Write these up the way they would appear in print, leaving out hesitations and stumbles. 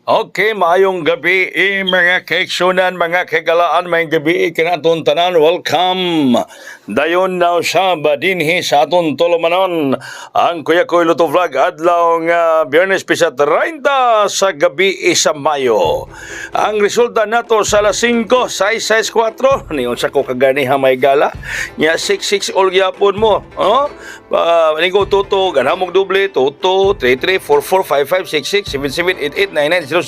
Okay, maayong gabi mga kaiksunan, mga kagalaan, may gabi kinaton tanan. Welcome. Dayon now sa badinhi sa aton tulumanon. Ang Kuya Koy Luto Vlog adlaw nga Biyernes pisa 30 sa gabi sa Mayo. Ang resulta nato sa alas 5, 6-6-4 niyon sa ko kaganiha may gala. Nya 6-6 all gyapon mo. Oh? Nigo tuto ganamog doble tuto 3344556677889900.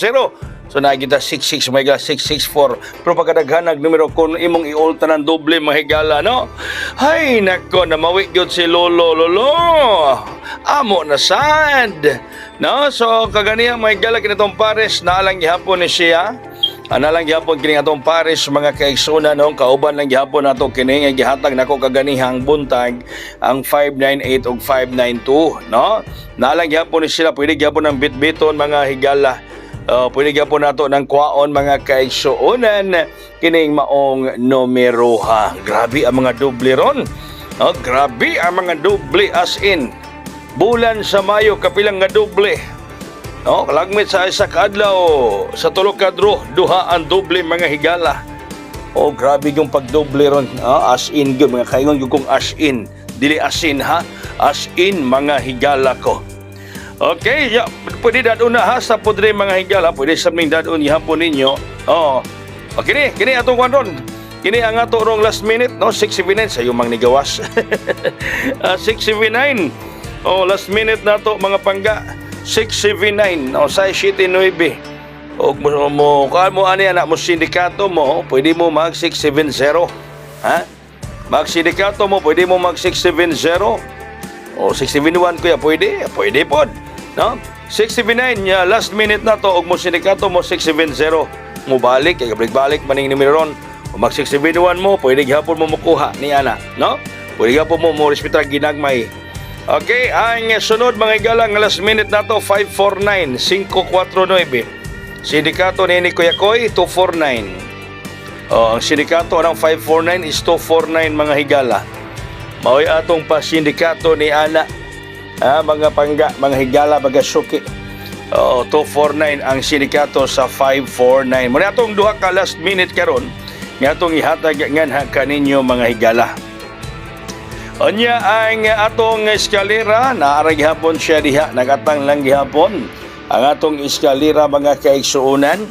So nakikita 66 may 664 pero pagkadaghanag numero kung imong i-ulta ng doble mahigala no. Hay nako na mawi gyud si Lolo amo na sad no. So kaganiya mahigala kinitong pares na lang gihapon ni siya. Analang gihapon kini atong pares mga kaigsoon no, kauban lang gihapon nato kini nga gihatag nako kaganihang buntag ang 598 ug 592 no. Nalang gihapon ni sila pwede gihapon ng bitbiton mga higala. Pwede gihapon nato ng kwaon mga kaigsuonan kining maong numero ha. Grabe ang mga doble ron. Grabe ang mga doble as in bulan sa Mayo kapilang nga doble. No, kalagmit sa isa kadlaw sa tulo ka duha ang doble mga higala. Grabe yung pagdoble ron. As in gyud mga kaingon gyud kong as in, dili asin ha. As in mga higala ko. Okay, pwede dadun na ha sa pudre mga higala, pwede sa ming dadun gihapon ninyo. Kini atong kwanron. Kini ang ato rong last minute no 679 sayo mang nigawas. 679. Last minute nato mga pangga. 679 o sa 79 o mo ani anak mo sindikato mo pwede mo mag 670 ha mag sindikato mo pwede mo mag 670 o 671 kuya pwede pod no 679 last minute na to og mo sindikato mo 670 mo balik kay balik maning numero ron o mag 671 mo pwede gihapon mo makuha ni ana no pwede gihapon mo respetar ginagmay. Okay, ang sunod mga igalang last minute na to 549 549. Sindikato ni Kuya Koy 249. Ang sindikato ng 549 is 249 mga higala. Maoy atong pa sindikato ni ana. Mga pangga, mga higala bagasuki. 249 ang sindikato sa 549. Muna atong duha ka last minute karon. Nga atong ihatag nganha kaninyo mga higala. Onya ang atong eskalera naara gihapon siya diha nagatang lang gihapon ang atong eskalera mga kaigsuonan.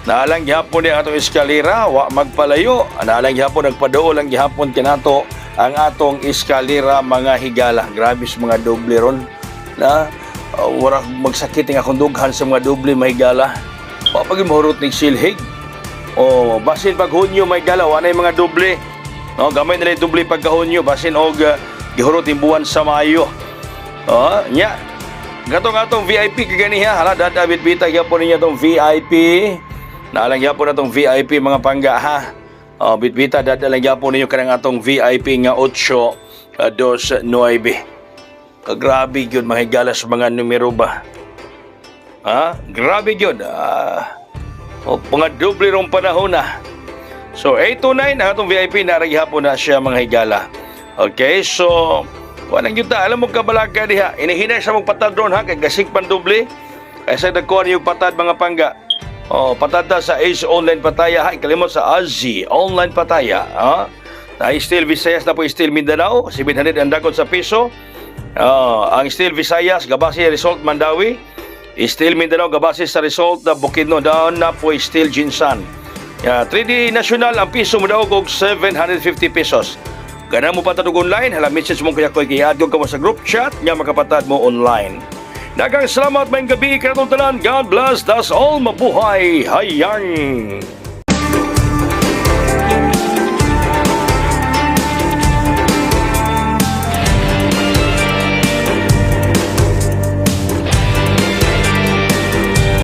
Naalang gihapon ang atong eskalera wa magpalayo naalang gihapon nagpaduol lang gihapon kinato ang atong eskalera mga higala. Grabe sa mga doble ron na wala magsakit ang akong dughan sa mga doble mahigala. Wa pag mahurot ni silhig. Basin pag Hunyo mahigala wa nay mga doble. No, gamay nila doble pagkahonyo basin og gihurot yung buwan sa Mayo. Nya. Gatong VIP kaganiha hala David Bita gyapon niya tong VIP. Naalang gyapon natong VIP mga pangga ha. Bitbita dadalang gyapon ninyo kanang atong VIP nga 829. Grabe gyud mahigala sa mga numero ba. Grabe gyud. Mga doble rong panahon na. So 829 ang atong VIP na hapon na siya mga higala. Okay, so wanang yuta alam mo kabalaga diha. Inihinay sa mong patad ron ha kay gasig pandoble. Kaysa dagkuan yung patad mga pangga. Patad ta sa Ace Online Pataya ha. Kalimot sa Azzi Online Pataya. Na Steel Visayas na po Steel Mindanao 700 ang dakot sa piso. Ang Steel Visayas gabase result Mandawi. Steel Mindanao gabase sa result na Bukidnon down na po Steel Jinsan. 3D National ang piso mo daw og 750 pesos. Gana mo patad og online, hala message mo kaya ko i-add ka mo sa group chat nga makapatad mo online. Daghang salamat mayong gabi kanatong tanan. God bless, that's all, mabuhay hayang.